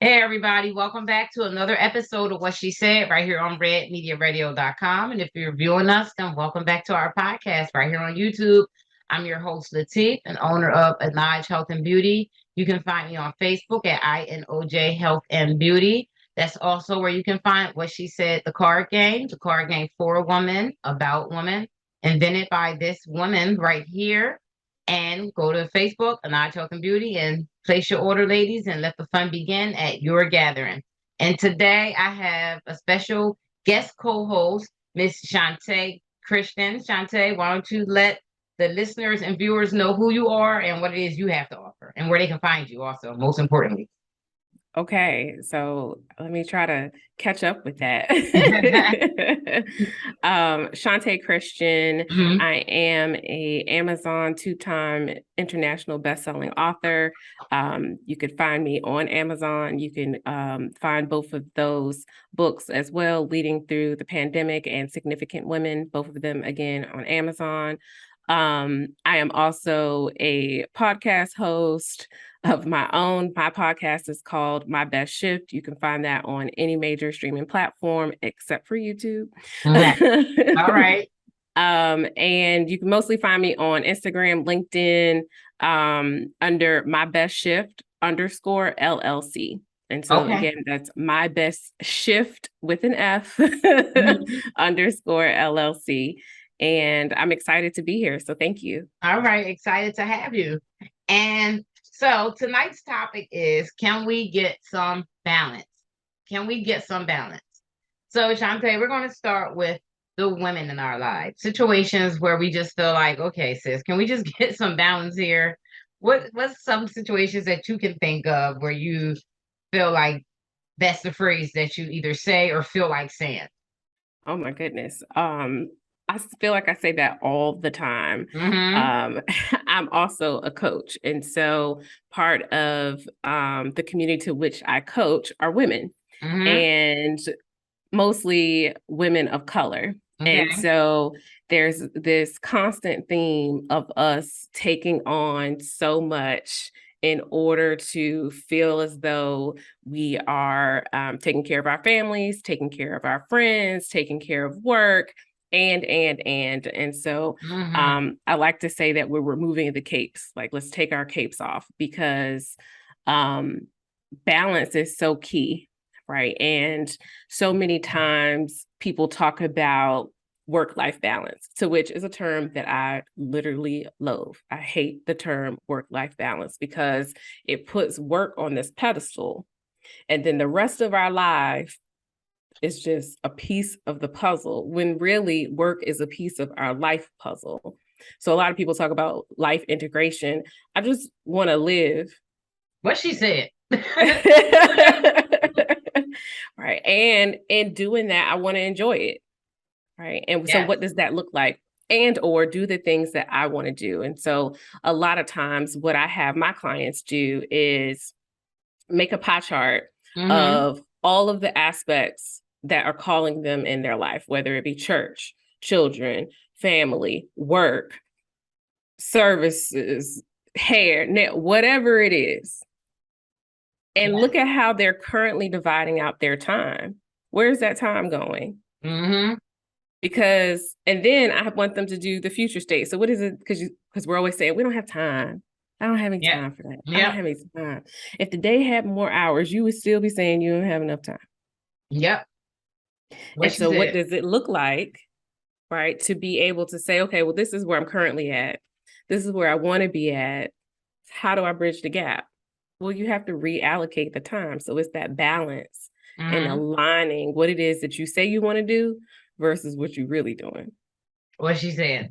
Hey everybody, welcome back to another episode of What She Said right here on redmediaradio.com. And if you're viewing us, then welcome back to our podcast right here on YouTube. I'm your host, Latif, and owner of Anaj Health and Beauty. You can find me on Facebook at INOJ Health and Beauty. That's also where you can find What She Said, the card game for a woman, about women, invented by this woman right here. And go to Facebook, Anaj Health and Beauty, and place your order, ladies, and let the fun begin at your gathering. And today I have a special guest co-host, Miss Chantee Christian. Chantee, why don't you let the listeners and viewers know who you are and what it is you have to offer and where they can find you also, most importantly. Okay, so let me try to catch up with that. Chantee Christian, Mhm. I am a Amazon two-time international best-selling author. You could find me on Amazon. You can find both of those books as well, Leading Through the Pandemic and Significant Women, both of them again on Amazon. I am also a podcast host of my own. My podcast is called My Best Shift. You can find that on any major streaming platform except for YouTube. Okay. All right. And you can mostly find me on Instagram, LinkedIn, under My Best Shift _ LLC. And so Okay. again, that's My Best Shift with an F Mhm. _ LLC. And I'm excited to be here. So thank you. All right. Excited to have you. And so tonight's topic is, can we get some balance? Can we get some balance? So, Chantee, we're going to start with the women in our lives, situations where we just feel like, okay, sis, can we just get some balance here? What's some situations that you can think of where you feel like that's the phrase that you either say or feel like saying? Oh my goodness. I feel like I say that all the time. Mm-hmm. Um, I'm also a coach. And so part of the community to which I coach are women Mm-hmm. and mostly women of color. And Okay. so there's this constant theme of us taking on so much in order to feel as though we are taking care of our families, taking care of our friends, taking care of work, and so Mm-hmm. I like to say that we're removing the capes. Like, let's take our capes off because um, balance is so key, right? And so many times people talk about work-life balance, to which is a term that I literally loathe. I hate the term work-life balance because it puts work on this pedestal, and then the rest of our life is just a piece of the puzzle, when really work is a piece of our life puzzle. So a lot of people talk about life integration. I just want to live. What she said. Right. And in doing that, I want to enjoy it. Right. And so Yes. what does that look like? And or do the things that I want to do. And so a lot of times what I have my clients do is make a pie chart Mm-hmm. of all of the aspects that are calling them in their life, whether it be church, children, family, work, services, hair, whatever it is, and Yes. look at how they're currently dividing out their time. Where's that time going? Mm-hmm. Because, and then I want them to do the future state. So what is it? Because we're always saying we don't have time. I don't have any Yep. time for that. I don't Yep. have any time. If the day had more hours, you would still be saying you don't have enough time. Yep. What And she so what said. does it look like, right? To be able to say, okay, well, this is where I'm currently at. This is where I want to be at. How do I bridge the gap? Well, you have to reallocate the time. So it's that balance and Mm-hmm. aligning what it is that you say you want to do versus what you're really doing. What she said.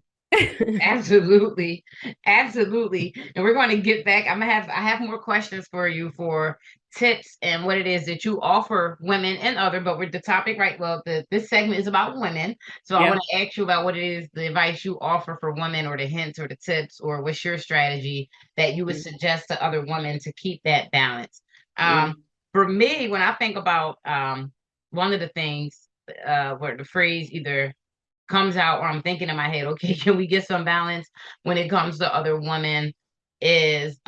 Absolutely. Absolutely. And we're going to get back. I have more questions for you for tips and what it is that you offer women and other, but with the topic, right? Well, this segment is about women. So I want Yep. to ask you about what it is, the advice you offer for women, or the hints or the tips, or what's your strategy that you would suggest to other women to keep that balance. Mm-hmm. For me, when I think about one of the things where the phrase either comes out or I'm thinking in my head, okay, can we get some balance when it comes to other women, is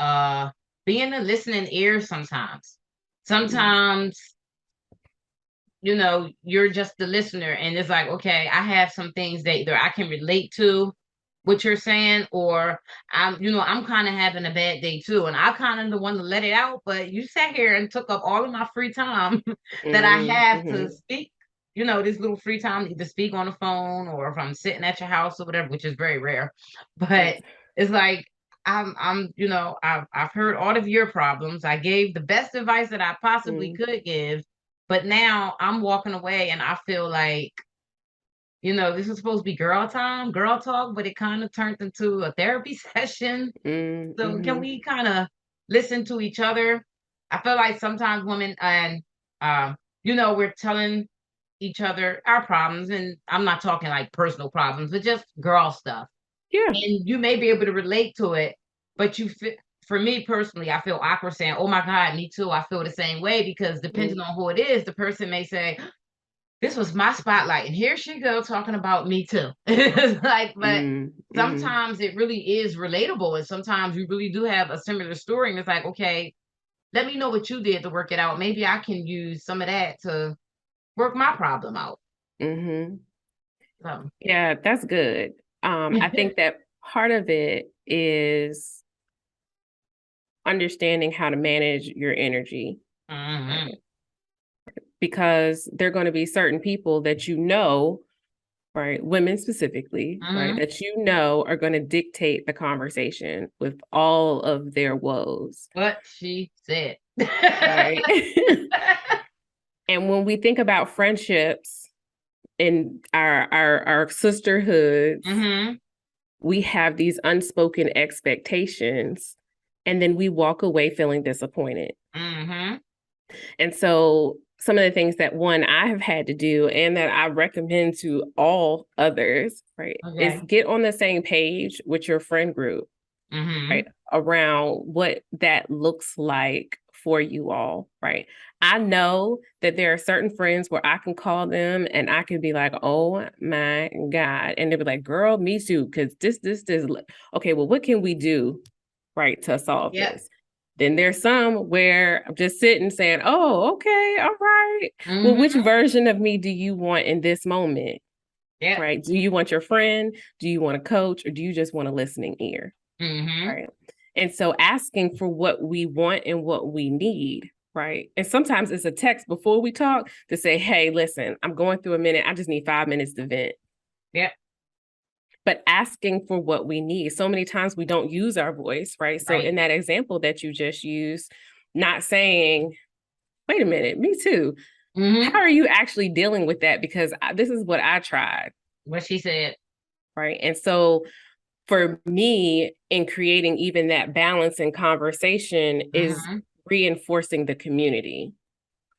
being a listening ear sometimes. Sometimes, you're just the listener, and it's like, okay, I have some things that either I can relate to what you're saying, or I'm kind of having a bad day too, and I kind of the one to let it out. But you sat here and took up all of my free time that I have to speak. This little free time to either speak on the phone or if I'm sitting at your house or whatever, which is very rare. But it's like I've heard all of your problems. I gave the best advice that I possibly could give, but now I'm walking away and I feel like, this is supposed to be girl time, girl talk, but it kind of turned into a therapy session. So can we kind of listen to each other? I feel like sometimes women and, we're telling each other our problems, and I'm not talking like personal problems, but just girl stuff. Yeah. And you may be able to relate to it, but for me personally, I feel awkward saying, oh my God, me too. I feel the same way, because depending on who it is, the person may say, this was my spotlight, and here she go talking about me too. It's like, but sometimes it really is relatable, and sometimes you really do have a similar story, and it's like, okay, let me know what you did to work it out. Maybe I can use some of that to work my problem out. So. Yeah, that's good. I think that part of it is understanding how to manage your energy. Right? Because there are going to be certain people that right, women specifically, right, that are going to dictate the conversation with all of their woes. What she said. Right. And when we think about friendships in our sisterhoods, we have these unspoken expectations, and then we walk away feeling disappointed. And so some of the things that I have had to do, and that I recommend to all others, right, is get on the same page with your friend group, right, around what that looks like for you all, right? I know that there are certain friends where I can call them and I can be like, oh my God. And they'll be like, girl, me too. Because this. Okay, well, what can we do, right, to solve this? Then there's some where I'm just sitting saying, oh, okay, all right. Well, which version of me do you want in this moment? Right? Do you want your friend? Do you want a coach? Or do you just want a listening ear? Right. And so asking for what we want and what we need, right? And sometimes it's a text before we talk to say, hey, listen, I'm going through a minute. I just need 5 minutes to vent. But asking for what we need. So many times we don't use our voice, right? So in that example that you just used, not saying, wait a minute, me too. How are you actually dealing with that? Because this is what I tried. What she said. Right. And so for me, in creating even that balance in conversation is reinforcing the community,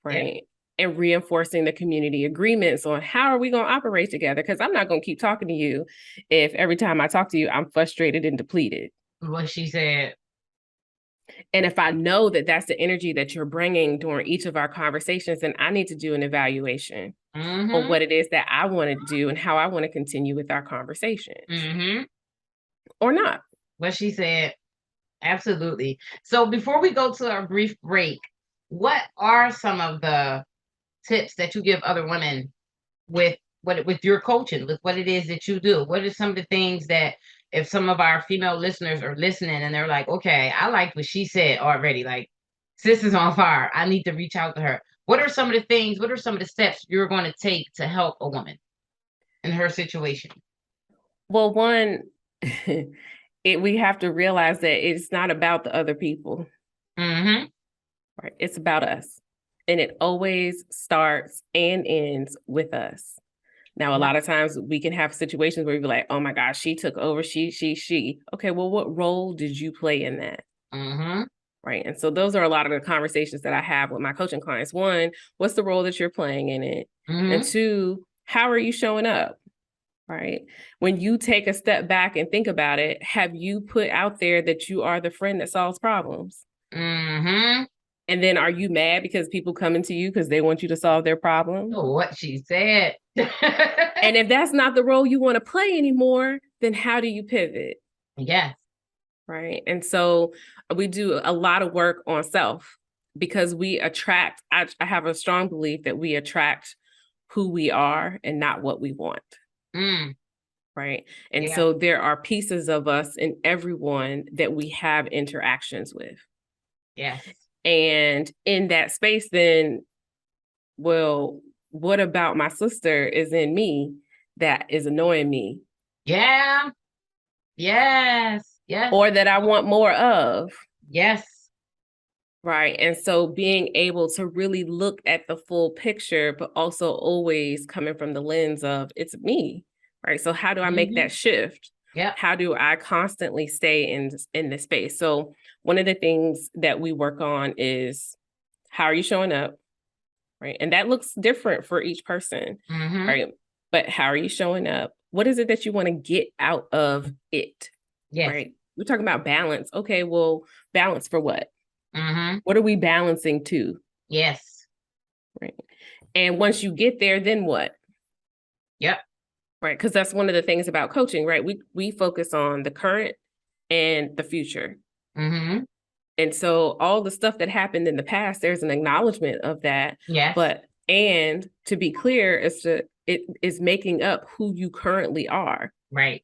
right? And reinforcing the community agreements on how are we going to operate together? Because I'm not going to keep talking to you if every time I talk to you, I'm frustrated and depleted. What she said. And if I know that that's the energy that you're bringing during each of our conversations, then I need to do an evaluation on what it is that I want to do and how I want to continue with our conversation. Or not. What she said. Absolutely. So before we go to our brief break, what are some of the tips that you give other women with your coaching, with what it is that you do? What are some of the things that if some of our female listeners are listening and they're like, okay, I like what she said already, like sis is on fire, I need to reach out to her. What are some of the steps you're going to take to help a woman in her situation? Well, one, we have to realize that it's not about the other people. Right? It's about us. And it always starts and ends with us. Now, a lot of times we can have situations where we be like, oh my gosh, she took over, she. Okay, well, what role did you play in that? Right. And so those are a lot of the conversations that I have with my coaching clients. One, what's the role that you're playing in it? And two, how are you showing up? Right. When you take a step back and think about it, have you put out there that you are the friend that solves problems? And then are you mad because people coming to you because they want you to solve their problem? Oh, what she said. And if that's not the role you want to play anymore, then how do you pivot? Yes. Right. And so we do a lot of work on self. because we attract, I have a strong belief that we attract who we are and not what we want. Right. And so there are pieces of us in everyone that we have interactions with. Yes. And in that space, then, well, what about my sister is in me that is annoying me? Yeah. Yes. Yes. Or that I want more of. Yes. Right. And so being able to really look at the full picture, but also always coming from the lens of it's me. Right. So how do I make that shift? Yeah. How do I constantly stay in this space? So one of the things that we work on is how are you showing up? Right. And that looks different for each person. Right. But how are you showing up? What is it that you want to get out of it? Yes. Right. We're talking about balance. Okay, well, balance for what? What are we balancing to? Yes. Right. And once you get there, then what? Yep. Right. Because that's one of the things about coaching, right? We focus on the current and the future. And so all the stuff that happened in the past, there's an acknowledgement of that. Yes. But and to be clear, it is making up who you currently are. Right.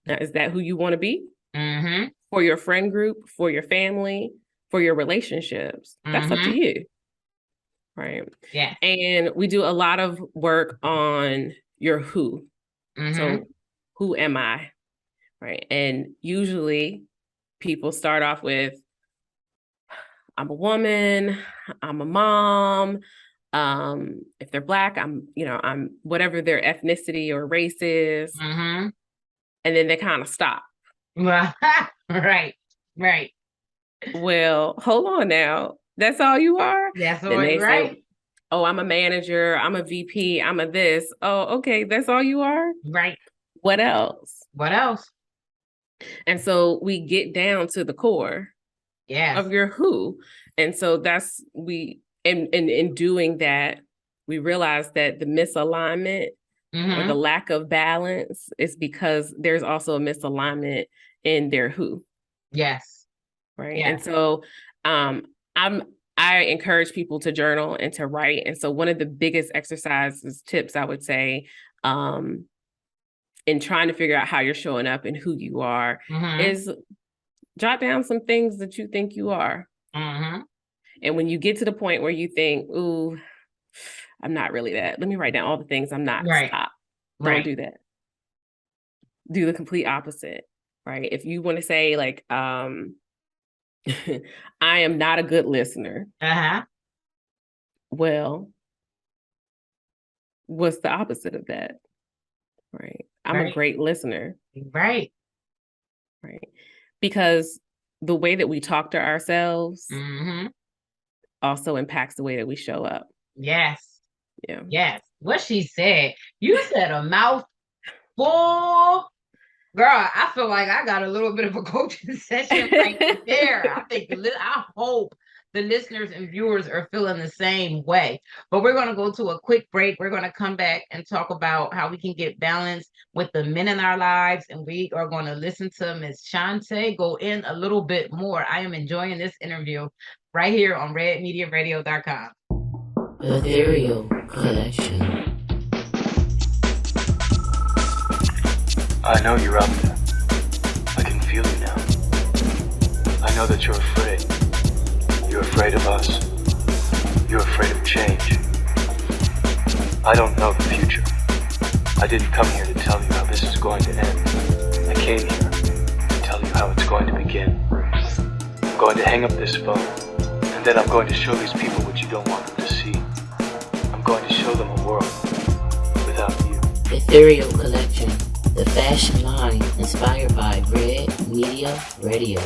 Now, is that who you want to be? For your friend group, for your family, for your relationships? That's up to you. Right. Yeah. And we do a lot of work on your who. So who am I? Right. And usually people start off with, I'm a woman, I'm a mom. If they're Black, I'm whatever their ethnicity or race is. And then they kind of stop. Right. Right. Well, hold on now. That's all you are? That's then they right. Say, oh, I'm a manager, I'm a VP, I'm a this. Oh, okay, that's all you are? Right. What else? What else? And so we get down to the core of your who. And so that's in doing that, we realize that the misalignment or the lack of balance is because there's also a misalignment in their who. Yes. Right. Yeah. And so I encourage people to journal and to write. And so one of the biggest exercises, tips, I would say, in trying to figure out how you're showing up and who you are is jot down some things that you think you are. And when you get to the point where you think, ooh, I'm not really that, let me write down all the things I'm not. Right. Stop. Right. Don't do that. Do the complete opposite. Right. If you want to say like, I am not a good listener. Well, what's the opposite of that? Right. I'm a great listener. Right. Right. Because the way that we talk to ourselves also impacts the way that we show up. Yes. Yeah. Yes. What she said, you said a mouthful. Girl, I feel like I got a little bit of a coaching session right there. I hope the listeners and viewers are feeling the same way. But we're going to go to a quick break. We're going to come back and talk about how we can get balance with the men in our lives. And we are going to listen to Miss Chantee go in a little bit more. I am enjoying this interview right here on redmediaradio.com. Ethereal Collection. I know you're out there. I can feel you now. I know that you're afraid. You're afraid of us. You're afraid of change. I don't know the future. I didn't come here to tell you how this is going to end. I came here to tell you how it's going to begin. I'm going to hang up this phone, and then I'm going to show these people what you don't want them to see. I'm going to show them a world without you. Ethereal Collection, the fashion line inspired by Red Media Radio.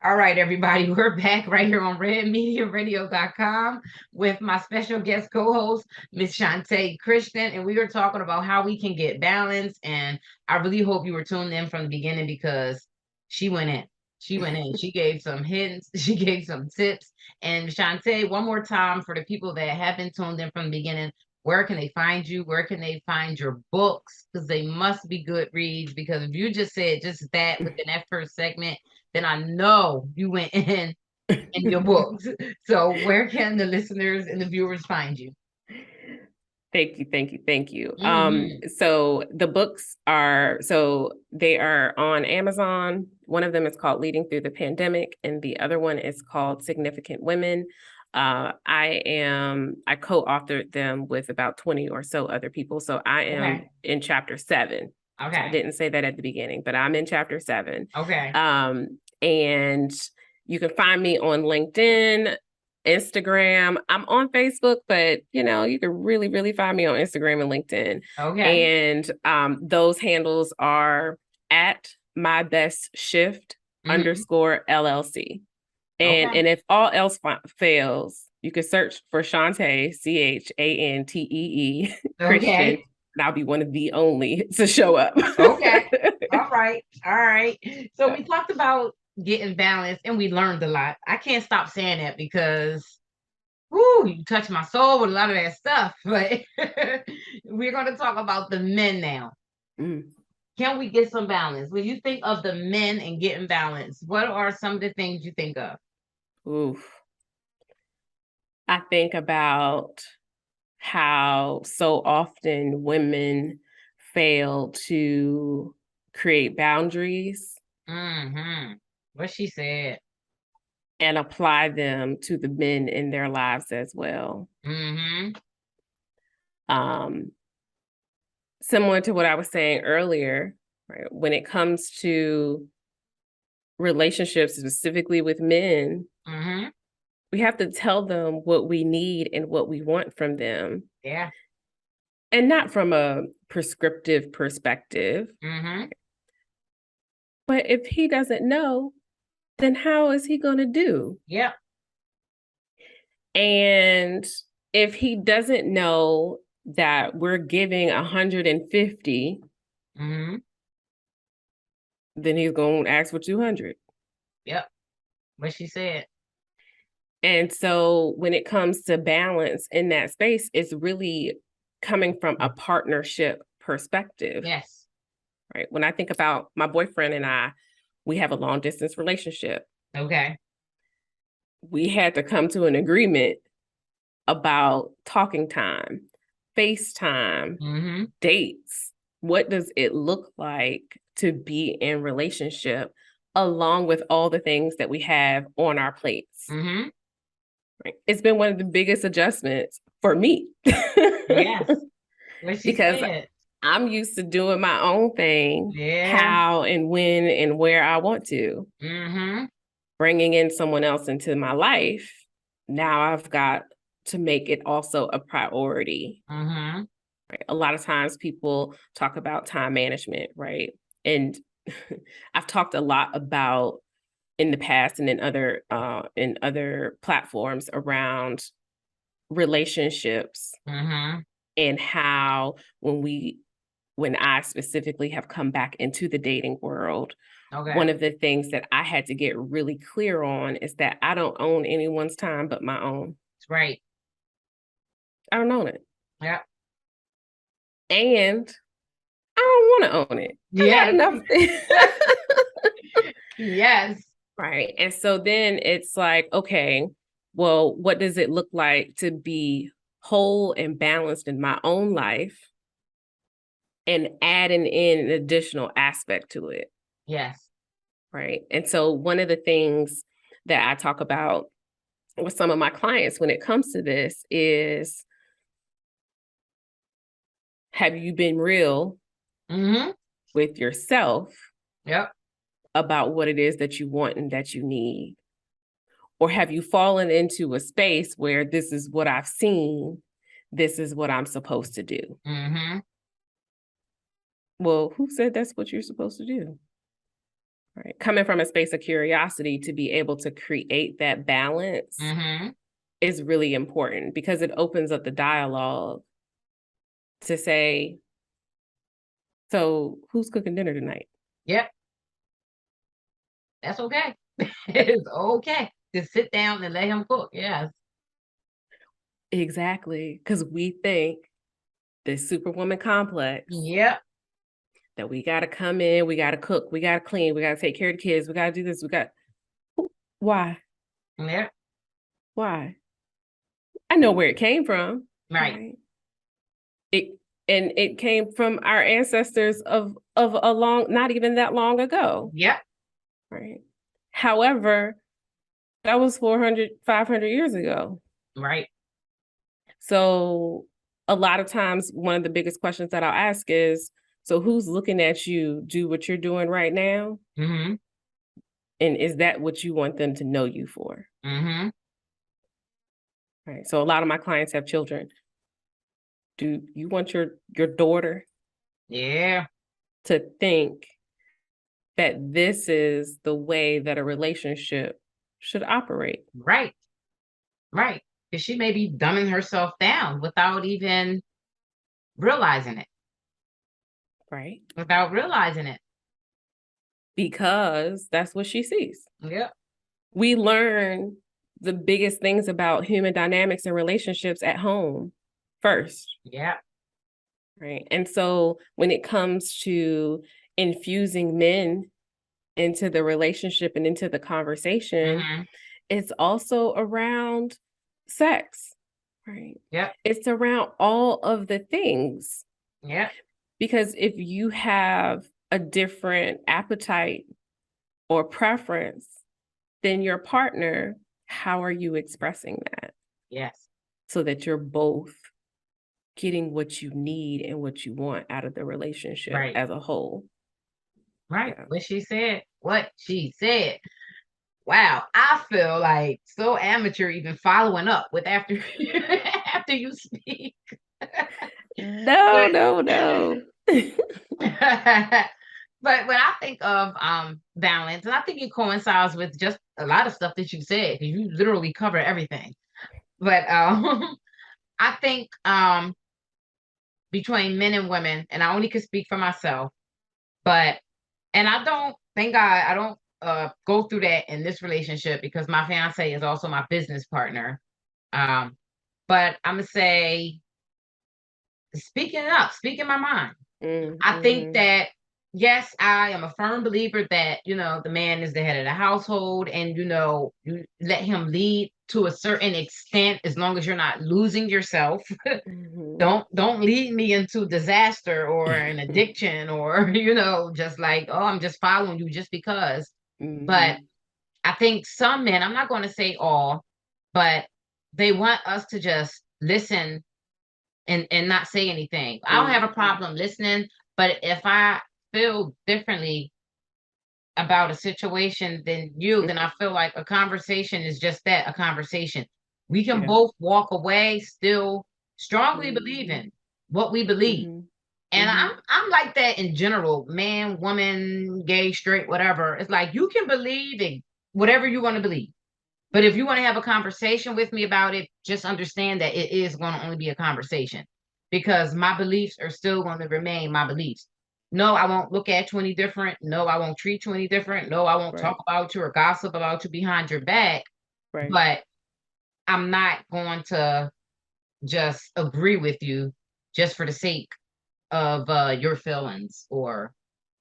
All right, everybody, we're back right here on redmediaradio.com with my special guest co-host, Miss Chantee Christian, and we were talking about how we can get balance. And I really hope you were tuned in from the beginning because she went in. She gave some hints. She gave some tips. And Chantee, one more time for the people that haven't tuned in from the beginning, where can they find you? Where can they find your books? Because they must be good reads. Because if you just said just that within that first segment, then I know you went in in your books. So where can the listeners and the viewers find you? Thank you, thank you, thank you. Mhm. So the books they are on Amazon. One of them is called Leading Through the Pandemic, and the other one is called Significant Women. I co-authored them with about 20 or so other people. So I am Okay. in chapter 7. So I Okay. didn't say that at the beginning, but I'm in chapter 7. Okay. And you can find me on LinkedIn, Instagram. I'm on Facebook, but you can really, really find me on Instagram and LinkedIn. Okay. And those handles are at my best shift Mhm. _LLC. And Okay. if all else fails, you can search for Chantee, Chantee Christian, Okay. and I'll be one of the only to show up. Okay. All right. All right. So we talked about getting balanced and we learned a lot. I can't stop saying that because you touched my soul with a lot of that stuff. But we're going to talk about the men now. Mm. Can we get some balance? When you think of the men and getting balance, what are some of the things you think of? Oof. I think about how so often women fail to create boundaries Mm-hmm. What she said. and apply them to the men in their lives as well. Mm-hmm. Similar to what I was saying earlier, right? When it comes to relationships, specifically with men, Mm-hmm. we have to tell them what we need and what we want from them. Yeah. And not from a prescriptive perspective. Mm-hmm. But if he doesn't know, then how is he going to do? Yep. And if he doesn't know that we're giving 150, Mm-hmm. then he's going to ask for 200. Yep. What she said. And so when it comes to balance in that space, it's really coming from a partnership perspective. Yes. Right. When I think about my boyfriend and I, we have a long distance relationship. Okay. We had to come to an agreement about talking time, FaceTime, Mm-hmm. dates. What does it look like to be in relationship along with all the things that we have on our plates? Mm-hmm. Right. It's been one of the biggest adjustments for me. Yes. What she Because said. I'm used to doing my own thing, Yeah. how and when and where I want to. Mm-hmm. Bringing in someone else into my life, now I've got to make it also a priority. Mm-hmm. Right? A lot of times people talk about time management, right? And I've talked a lot about in the past and in other platforms around relationships Mm-hmm. and how when I specifically have come back into the dating world, Okay. one of the things that I had to get really clear on is that I don't own anyone's time but my own. That's right. I don't own it. Yeah. And I don't want to own it. Yeah. I got enough. Yes. Right. And so then it's like, okay, well, what does it look like to be whole and balanced in my own life and adding in an additional aspect to it? Yes. Right. And so one of the things that I talk about with some of my clients when it comes to this is, have you been real Mm-hmm. with yourself Yep. about what it is that you want and that you need? Or have you fallen into a space where this is what I've seen, this is what I'm supposed to do? Mm-hmm. Well, who said that's what you're supposed to do? Right. Coming from a space of curiosity to be able to create that balance Mm-hmm. is really important because it opens up the dialogue to say, so who's cooking dinner tonight? Yep. That's okay. It's okay to sit down and let him cook. Yes. Exactly. Because we think this superwoman complex Yep. that we got to come in, we got to cook, we got to clean, we got to take care of the kids, we got to do this, why? Yeah. Why? I know where it came from. Right. It came from our ancestors of a long, not even that long ago. Yep. Right. However, that was 400, 500 years ago. Right. So a lot of times, one of the biggest questions that I'll ask is, so who's looking at you do what you're doing right now? Mm-hmm. And is that what you want them to know you for? Mm-hmm. Right. So a lot of my clients have children. Do you want your daughter Yeah. to think that this is the way that a relationship should operate? Right. Right. Because she may be dumbing herself down without even realizing it. Right. Without realizing it. Because that's what she sees. Yep. We learn the biggest things about human dynamics and relationships at home first. Yeah. Right. And so when it comes to infusing men into the relationship and into the conversation, Mm-hmm. it's also around sex. Right. Yep. It's around all of the things. Yep. Because if you have a different appetite or preference than your partner, how are you expressing that? Yes. So that you're both getting what you need and what you want out of the relationship Right. as a whole. Right. Yeah. What she said. What she said. Wow. I feel like so amateur even following up with after after you speak. No. But when I think of balance, and I think it coincides with just a lot of stuff that you said, because you literally cover everything. But I think between men and women, and I only can speak for myself, but and I don't thank God I don't go through that in this relationship because my fiance is also my business partner. But I'm gonna say speaking up, speaking my mind. I think that yes, I am a firm believer that, the man is the head of the household and, you let him lead to a certain extent as long as you're not losing yourself. Don't lead me into disaster or an addiction or, just like, oh, I'm just following you just because. But I think some men, I'm not going to say all, but they want us to just listen and not say anything. I don't have a problem listening, but if I feel differently about a situation than you, then I feel like a conversation is just that, a conversation. We can both walk away still strongly believing what we believe. And I'm like that in general, man, woman, gay, straight, whatever. It's like you can believe in whatever you want to believe. But if you want to have a conversation with me about it, just understand that it is going to only be a conversation because my beliefs are still going to remain my beliefs. No, I won't look at you any different. No, I won't treat you any different. No, I won't talk about you or gossip about you behind your back. Right. But I'm not going to just agree with you just for the sake of your feelings, or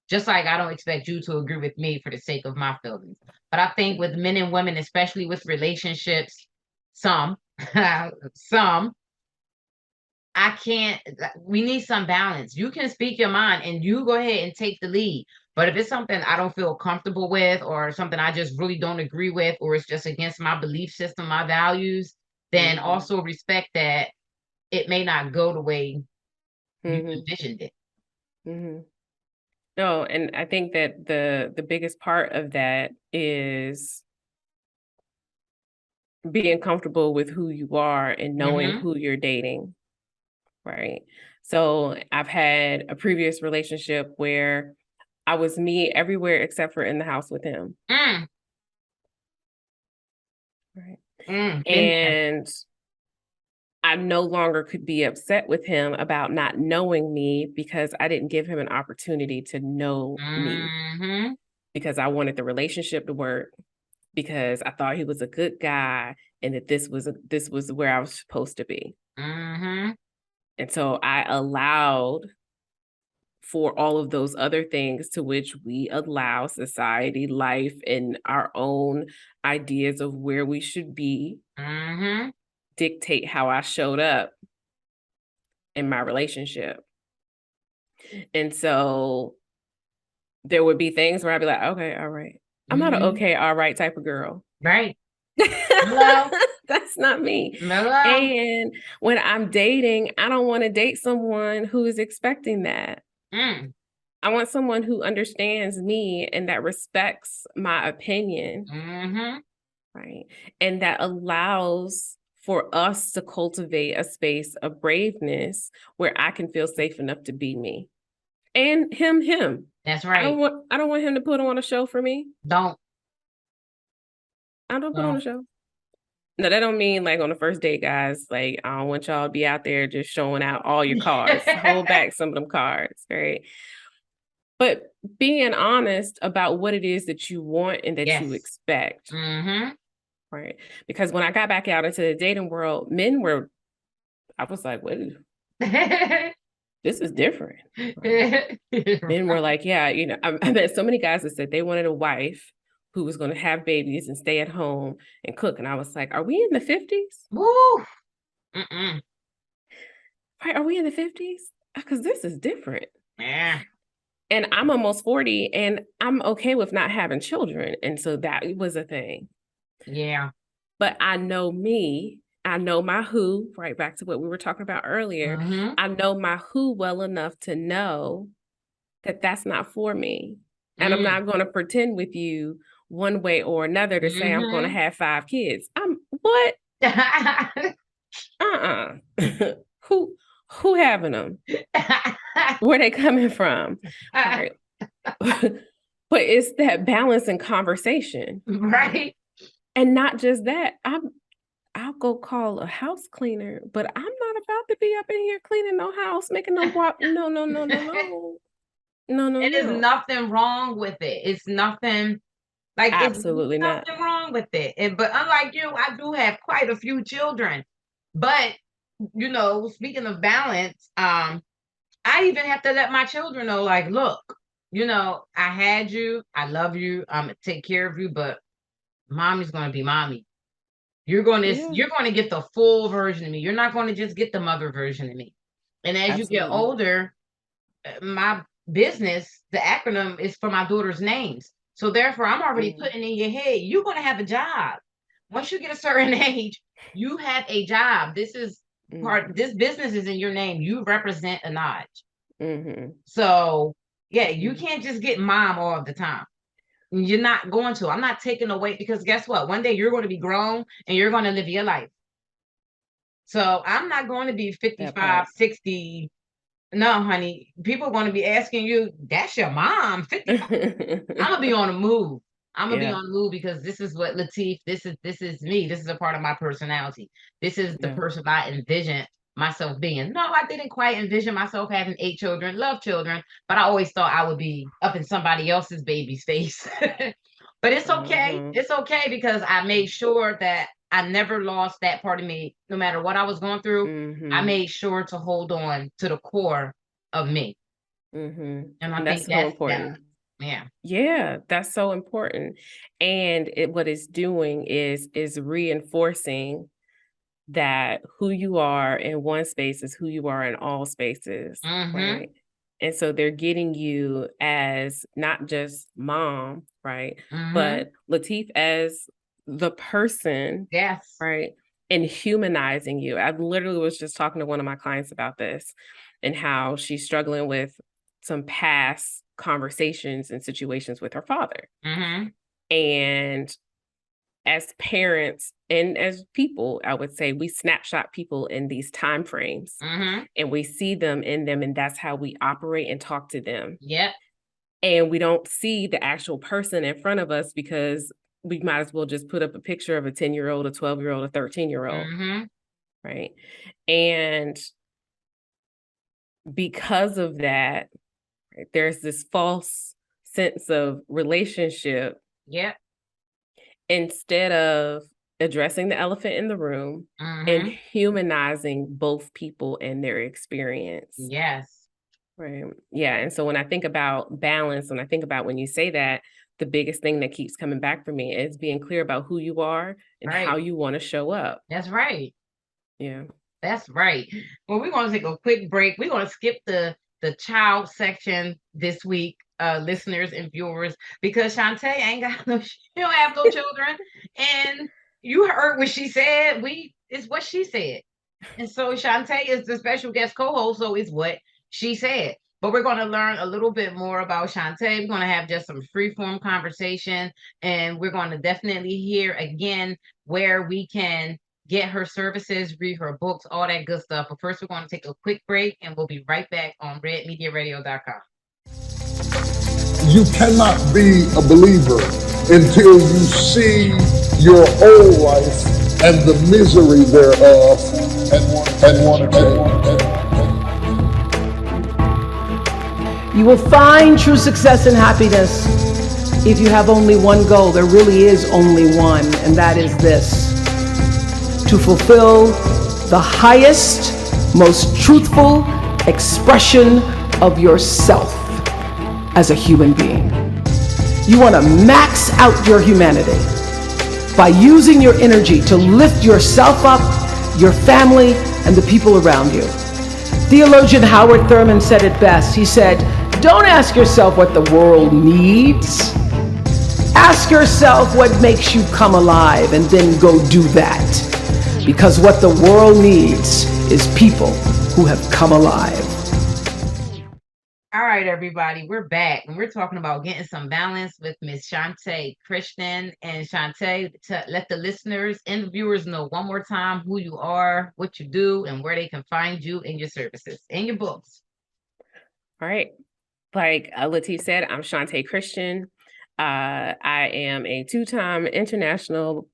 just like I don't expect you to agree with me for the sake of my feelings. But I think with men and women, especially with relationships, some, we need some balance. You can speak your mind and you go ahead and take the lead. But if it's something I don't feel comfortable with, or something I just really don't agree with, or it's just against my belief system, my values, then also respect that it may not go the way you envisioned it. No, and I think that the biggest part of that is being comfortable with who you are and knowing who you're dating, right? So I've had a previous relationship where I was me everywhere except for in the house with him. Right. And I no longer could be upset with him about not knowing me because I didn't give him an opportunity to know me, because I wanted the relationship to work, because I thought he was a good guy and that this was where I was supposed to be. And so I allowed for all of those other things to which we allow society, life, and our own ideas of where we should be dictate how I showed up in my relationship. And so there would be things where I'd be like, okay, all right. I'm not an okay, all right type of girl. Right. Hello. That's not me. Hello. And when I'm dating, I don't want to date someone who is expecting that. I want someone who understands me and that respects my opinion. Right. And that allows for us to cultivate a space of braveness where I can feel safe enough to be me. And him. That's right. I don't want him to put on a show for me. I don't put on a show. No, that don't mean like on the first date, guys. Like, I don't want y'all to be out there just showing out all your cards. Hold back some of them cards, right? But being honest about what it is that you want and that you expect. Right. Because when I got back out into the dating world, I was like, wait, this is different. Right? Men were like, yeah, I met so many guys that said they wanted a wife who was going to have babies and stay at home and cook. And I was like, are we in the 50s? Woo! Right, are we in the 50s? Because this is different. Yeah. And I'm almost 40 and I'm okay with not having children. And so that was a thing. Yeah. But I know me. I know my who, right back to what we were talking about earlier. I know my who well enough to know that that's not for me. And I'm not going to pretend with you one way or another to say I'm going to have 5 kids. What? Who having them? Where they coming from? Right. But it's that balance and conversation. Right. And not just that, I'll go call a house cleaner, but I'm not about to be up in here cleaning no house, making no guap. No. It is nothing wrong with it. It's nothing like absolutely it's nothing wrong with it. But unlike you, I do have quite a few children. But speaking of balance, I even have to let my children know, like, look, I had you, I love you, I'm gonna take care of you, but mommy's gonna be mommy. You're going to get the full version of me. You're not going to just get the mother version of me. And as you get older, my business, the acronym is for my daughter's names. So therefore, I'm already putting in your head, you're going to have a job. Once you get a certain age, you have a job. This is this business is in your name. You represent a notch. So yeah, you can't just get mom all of the time. You're not going to. I'm not taking away, because guess what? One day you're going to be grown and you're going to live your life. So I'm not going to be 55, 60. No, honey. People are going to be asking you, that's your mom, 55. I'm going to be on the move. I'm going to be on the move because this is what Latif, this is me. This is a part of my personality. This is the person I envision myself being. No, I didn't quite envision myself having 8 children, love children, but I always thought I would be up in somebody else's baby's face. But it's okay. It's okay because I made sure that I never lost that part of me. No matter what I was going through, I made sure to hold on to the core of me. And I think that's so important. Yeah, that's so important. And what it's doing is reinforcing that who you are in one space is who you are in all spaces, right? And so they're getting you as not just mom, right? But Latif as the person, right? And humanizing you. I literally was just talking to one of my clients about this and how she's struggling with some past conversations and situations with her father. And as parents and as people, I would say we snapshot people in these time frames and we see them in them, and that's how we operate and talk to them. And we don't see the actual person in front of us because we might as well just put up a picture of a 10-year-old, a 12-year-old, a 13-year-old. Right. And because of that, right, there's this false sense of relationship. Instead of addressing the elephant in the room and humanizing both people and their experience. Right. Yeah. And so when I think about balance, when I think about when you say that, the biggest thing that keeps coming back for me is being clear about who you are and how Right. you want to show up. That's right. Yeah. That's right. Well, we're going to take a quick break. We're going to skip the child section this week, listeners and viewers, because Chantee ain't got no, she don't have no children. And you heard what she said. It's what she said. And so Chantee is the special guest co-host, so it's what she said. But we're going to learn a little bit more about Chantee. We're going to have just some free-form conversation, and we're going to definitely hear again where we can get her services, read her books, all that good stuff. But first, we're going to take a quick break, and we'll be right back on redmediaradio.com. You cannot be a believer until you see your old life and the misery thereof and want to change. You will find true success and happiness if you have only one goal. There really is only one, and that is this: to fulfill the highest, most truthful expression of yourself as a human being. You want to max out your humanity by using your energy to lift yourself up, your family, and the people around you. Theologian Howard Thurman said it best. He said, "Don't ask yourself what the world needs. Ask yourself what makes you come alive, and then go do that. Because what the world needs is people who have come alive." All right, everybody, we're back, and we're talking about getting some balance with Miss Chantee Christian. And Chantee, to let the listeners and the viewers know one more time who you are, what you do, and where they can find you and your services and your books. All right. Like Latif said, I'm Chantee Christian. I am a 2-time international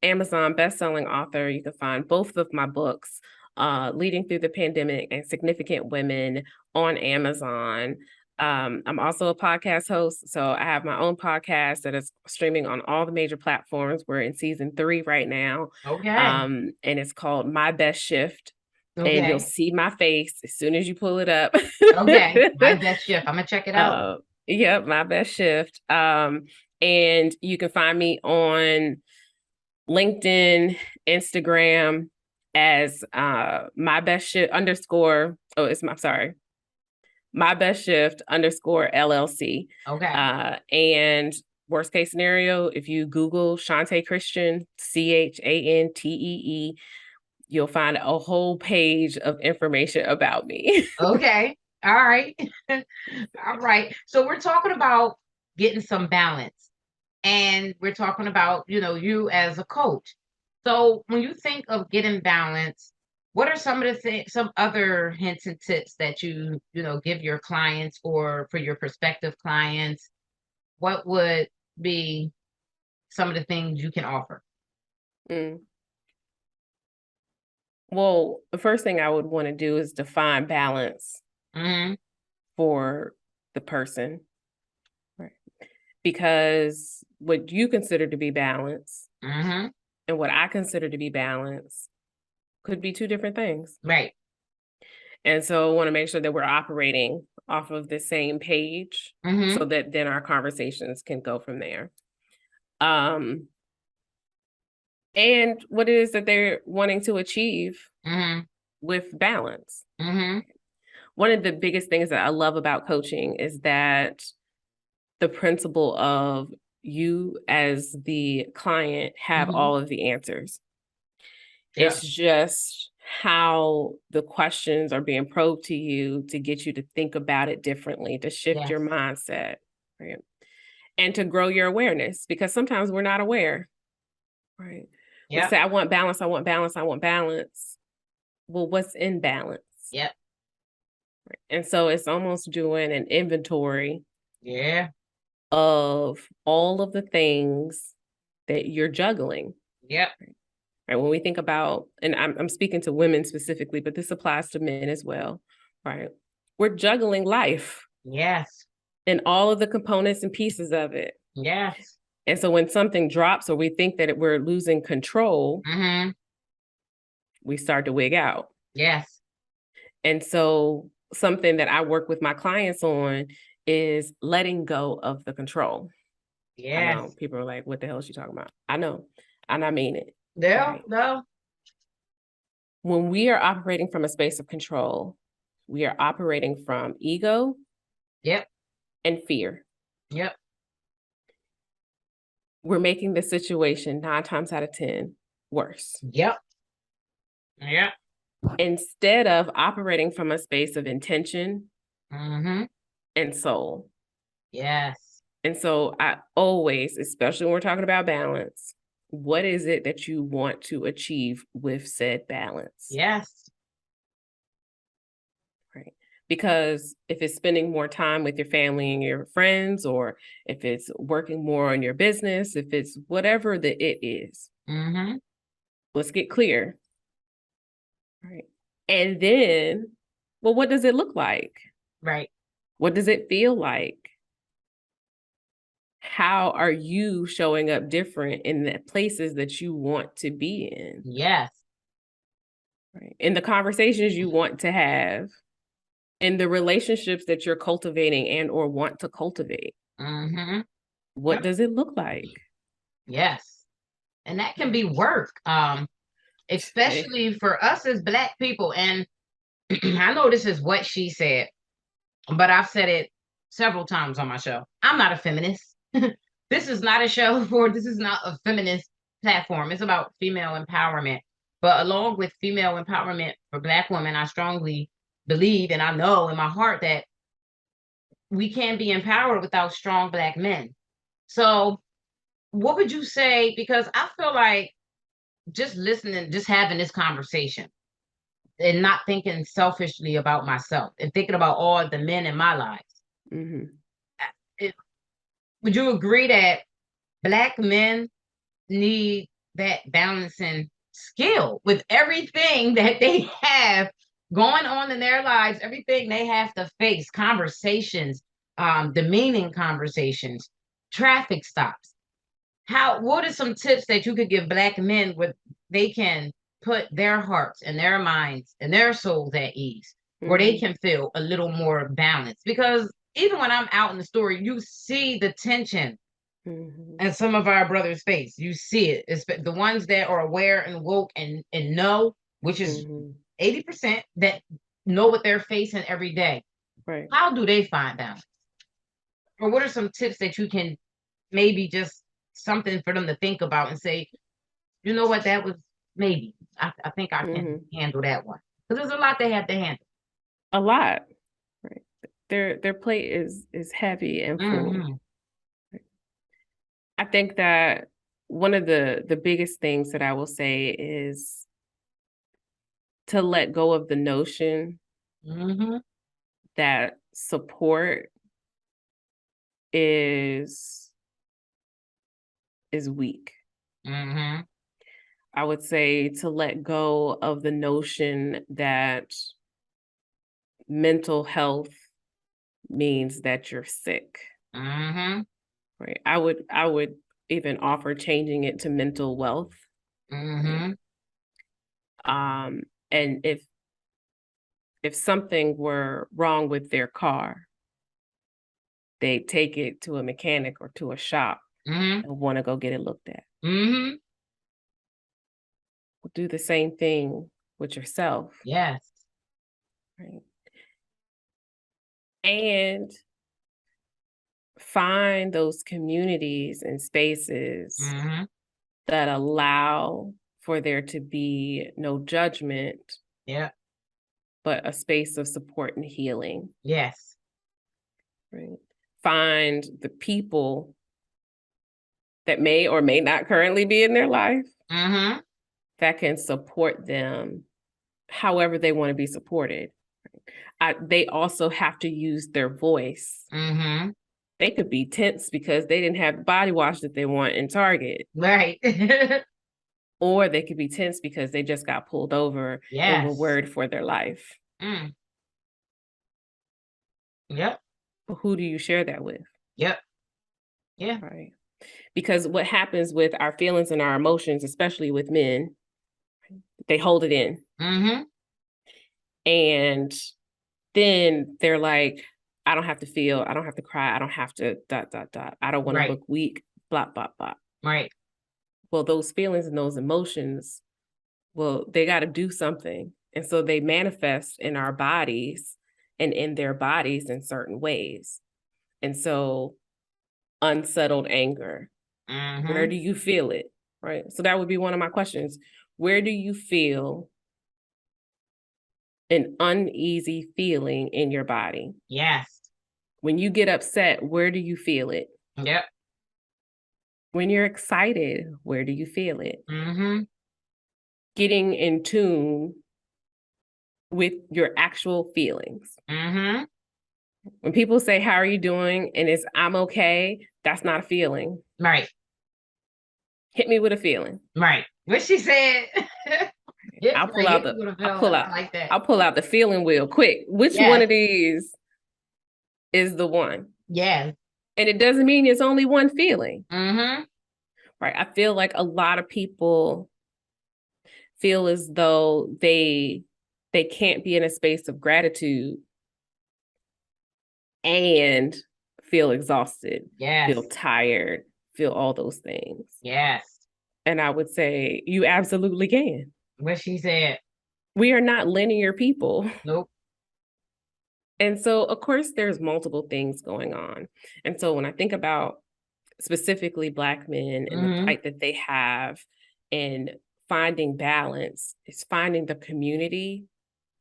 Amazon best-selling author. You can find both of my books, Leading Through the Pandemic and Significant Women, on Amazon. I'm also a podcast host, so I have my own podcast that is streaming on all the major platforms. We're in season 3 right now. Okay. And it's called My Best Shift. Okay. And you'll see my face as soon as you pull it up. Okay. My Best Shift. I'm gonna check it out. Yep, My Best Shift. And you can find me on LinkedIn, Instagram as My Best Shift _ My Best Shift _ LLC. Okay. And worst case scenario, if you Google Chantee Christian, CHANTEE, you'll find a whole page of information about me. Okay. All right. All right. So we're talking about getting some balance, and we're talking about, you as a coach. So when you think of getting balance, what are some of the some other hints and tips that you give your clients, or for your prospective clients? What would be some of the things you can offer? Well, the first thing I would want to do is define balance for the person, right? Because what you consider to be balance and what I consider to be balance could be 2 different things. Right. And so I want to make sure that we're operating off of the same page so that then our conversations can go from there. And what it is that they're wanting to achieve with balance. One of the biggest things that I love about coaching is that the principle of you as the client have all of the answers. Yeah. It's just how the questions are being probed to you to get you to think about it differently, to shift your mindset, right? And to grow your awareness, because sometimes we're not aware, right? We say, I want balance, I want balance, I want balance. Well, what's in balance? Yep. Right. And so it's almost doing an inventory of all of the things that you're juggling. Yep. Right. When we think about, and I'm speaking to women specifically, but this applies to men as well, right? We're juggling life. Yes. And all of the components and pieces of it. Yes. And so when something drops or we think that we're losing control, we start to wig out. Yes. And so something that I work with my clients on is letting go of the control. I Yes. know people are like, what the hell is she talking about? I know, and I mean it. No, Right. no. When we are operating from a space of control, we are operating from ego Yep. and fear. Yep. We're making the situation 9 times out of 10 worse. Yep. Yep. Instead of operating from a space of intention Mm-hmm. and soul. Yes. And so I always, especially when we're talking about balance, what is it that you want to achieve with said balance? Yes. Right. Because if it's spending more time with your family and your friends, or if it's working more on your business, if it's whatever the it is, Mm-hmm. let's get clear. Right. And then, well, what does it look like? Right. What does it feel like? How are you showing up different in the places that you want to be in? Yes. Right. In the conversations you want to have, in the relationships that you're cultivating and or want to cultivate. Mm-hmm. What Yep. does it look like? Yes. And that can be work. Especially for us as Black people. And I know this is what she said, but I've said it several times on my show. I'm not a feminist. This is not a show this is not a feminist platform. It's about female empowerment. But along with female empowerment for Black women, I strongly believe, and I know in my heart, that we can't be empowered without strong Black men. So what would you say? Because I feel like just listening, just having this conversation and not thinking selfishly about myself and thinking about all the men in my life. Mhm. Would you agree that Black men need that balancing skill with everything that they have going on in their lives, everything they have to face, conversations, demeaning conversations, traffic stops? What are some tips that you could give Black men where they can put their hearts and their minds and their souls at ease, where they can feel a little more balanced? Because even when I'm out in the store, you see the tension in some of our brothers' face. You see it. It's the ones that are aware and woke and know, which is 80% that know what they're facing every day. Right. How do they find balance? Or what are some tips that you can maybe just something for them to think about and say, you know what, that was maybe, I think I can handle that one. Because there's a lot they have to handle. A lot. Right. Their plate is heavy and full. Mm-hmm. I think that one of the biggest things that I will say is to let go of the notion that support is weak. I would say to let go of the notion that mental health means that you're sick. Right. I would even offer changing it to mental wealth. And if something were wrong with their car, they take it to a mechanic or to a shop and want to go get it looked at. Do the same thing with yourself. Yes. Right. And find those communities and spaces that allow for there to be no judgment. Yeah. But a space of support and healing. Yes. Right. Find the people that may or may not currently be in their life that can support them however they want to be supported. They also have to use their voice. They could be tense because they didn't have the body wash that they want in Target. Right. Or they could be tense because they just got pulled over and were worried for their life. Yep. But who do you share that with? Yep. Yeah. Right. Because what happens with our feelings and our emotions, especially with men, they hold it in. And then they're like, I don't have to feel, I don't have to cry, I don't have to ... I don't want to look weak, blah, blah, blah. Right. Well, those feelings and those emotions, well, they got to do something. And so they manifest in our bodies and in their bodies in certain ways. And so unsettled anger, where do you feel it? Right. So that would be one of my questions. Where do you feel an uneasy feeling in your body? Yes. When you get upset, where do you feel it? Yep. When you're excited, where do you feel it? Mm-hmm. Getting in tune with your actual feelings. Mm-hmm. When people say, how are you doing? And it's, I'm okay. That's not a feeling. Right. Hit me with a feeling. Right. What she said. I'll pull out like that. I'll pull out the feeling wheel quick. Which one of these is the one? Yes. And it doesn't mean it's only one feeling. Mm-hmm. Right. I feel like a lot of people feel as though they can't be in a space of gratitude and feel exhausted, feel tired, feel all those things. Yes. And I would say you absolutely can. What she said. We are not linear people. Nope. And so, of course, there's multiple things going on. And so when I think about specifically Black men and the fight that they have in finding balance, it's finding the community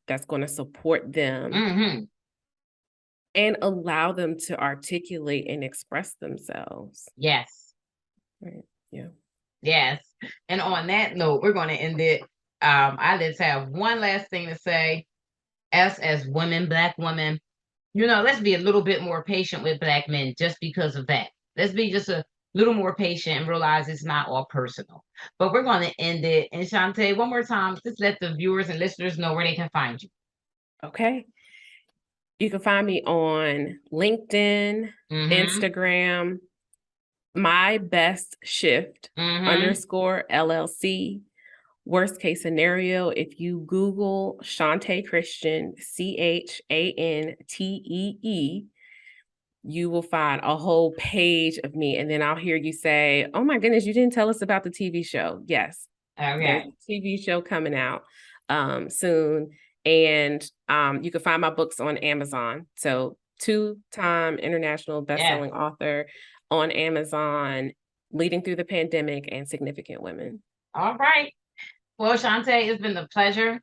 that's going to support them and allow them to articulate and express themselves. Yes. Right. Yeah. Yes. And on that note, we're going to end it. I just have one last thing to say. Us as women, Black women, let's be a little bit more patient with Black men just because of that. Let's be just a little more patient and realize it's not all personal. But we're going to end it. And Chantee, one more time, just let the viewers and listeners know where they can find you. Okay. You can find me on LinkedIn, Instagram, My Best Shift _ LLC. Worst case scenario, if you Google Chantee Christian, CHANTEE, you will find a whole page of me. And then I'll hear you say, oh my goodness, you didn't tell us about the TV show. Yes. Okay. There's a TV show coming out soon. And you can find my books on Amazon. So 2-time international bestselling author on Amazon, Leading Through the Pandemic and Significant Women. All right. Well, Chantee, it's been a pleasure.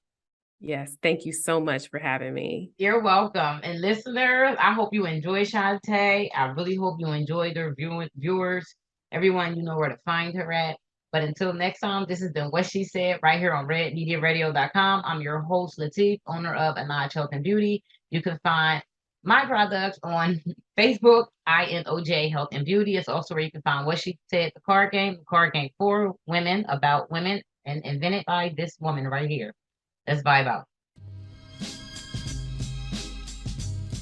Yes. Thank you so much for having me. You're welcome. And listeners, I hope you enjoy Chantee. I really hope you enjoyed her viewers. Everyone, you know where to find her at. But until next time, this has been What She Said right here on redmediaradio.com. I'm your host, Latif, owner of Anaj Health and Beauty. You can find my products on Facebook, INOJ Health and Beauty. It's also where you can find What She Said, the card game for women, about women, and invented by this woman right here. Let's vibe out.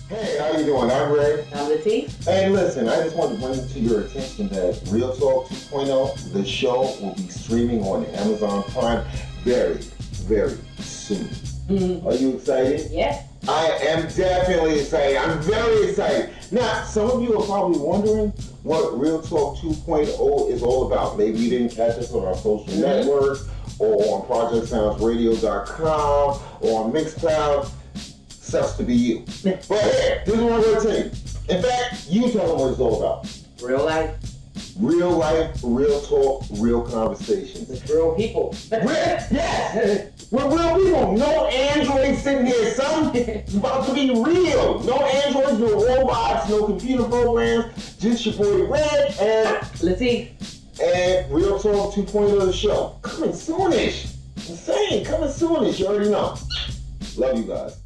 Hey, how you doing? I'm Ray. I'm Latif. Hey, listen, I just want to bring to your attention that Real Talk 2.0, the show, will be streaming on Amazon Prime very, very soon. Are you excited? Yeah. I am definitely excited. I'm very excited. Now, some of you are probably wondering what Real Talk 2.0 is all about. Maybe you didn't catch us on our social networks or on ProjectSoundsRadio.com or on Mixcloud. Sucks to be you. But here, this is what I'm going to tell you. In fact, you tell them what it's all about. Real life. Real life, real talk, real conversations. With real people. Yes! We're real people. No androids sitting here. It's about to be real. No androids, no robots, no computer programs. Just your boy Red and Latif. And Real Talk 2.0 the show. Coming soonish. I'm saying, coming soonish. You already know. Love you guys.